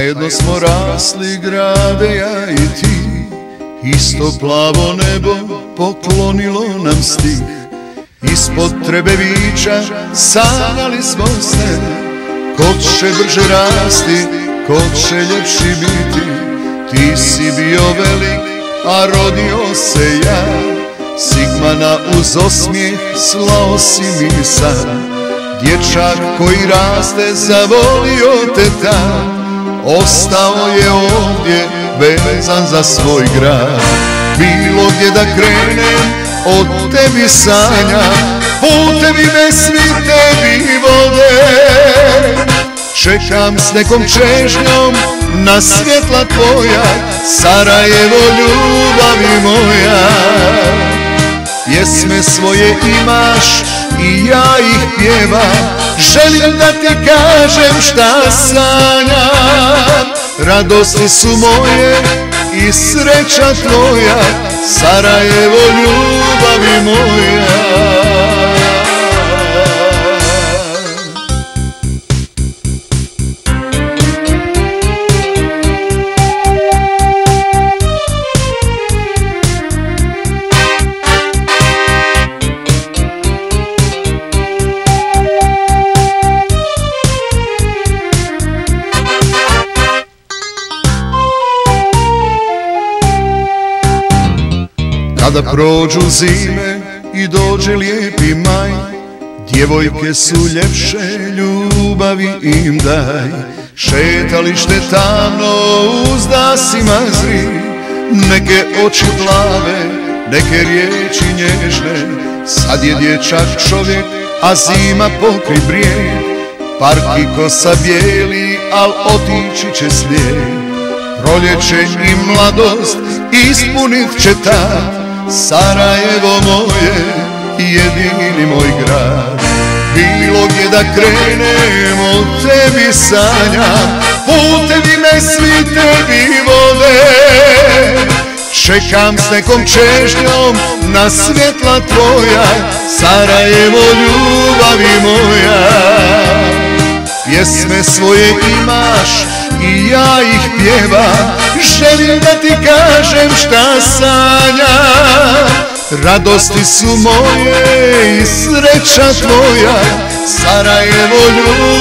Zajedno smo rasli, grade, ja i ti. Isto plavo nebo poklonilo nam stih. Ispod Trebevića sanjali smo sne. Ko će brže rasti, ko će ljepši biti. Ti si bio velik, a rodio se ja. Sigmana uz osmijeh slao si mi san. Dječak koji raste, zavolio te tad. Ostao je ovdje, vezan za svoj grad. Bilo gdje da krenem, od tebi sanjam. Putevi me svi tebi vode. Čekam s nekom čežnjom na svjetla tvoja. Sarajevo, ljubavi moja. Pjesme svoje imaš i ja ih pjevam. Želim da ti kažem šta sanjam. Radosti su moje i sreća tvoja. Sarajevo, ljubavi moja. Kada prođu zime i dođe lijepi maj, djevojke su ljepše, ljubavi im daj. Šetalište tamno uz dasima zri, neke oči plave, neke riječi nježne. Sad je dječak čovjek, a zima pokri brijeg. Park i kosa bijeli, al otići će snijeg. Proljeće i mladost ispunit će tad. Sarajevo moje, jedini moj grad. Bilo gdje da krenem, od tebi sanjam. Putevi me svi tebi vode. Čekam s nekom čežnjom na svjetla tvoja. Sarajevo, ljubavi moja. Pjesme svoje imaš i ja ih pjevam. Želim da ti kažem šta sanjam. Radosti su moje i sreća tvoja. Sarajevo, ljubavi moja.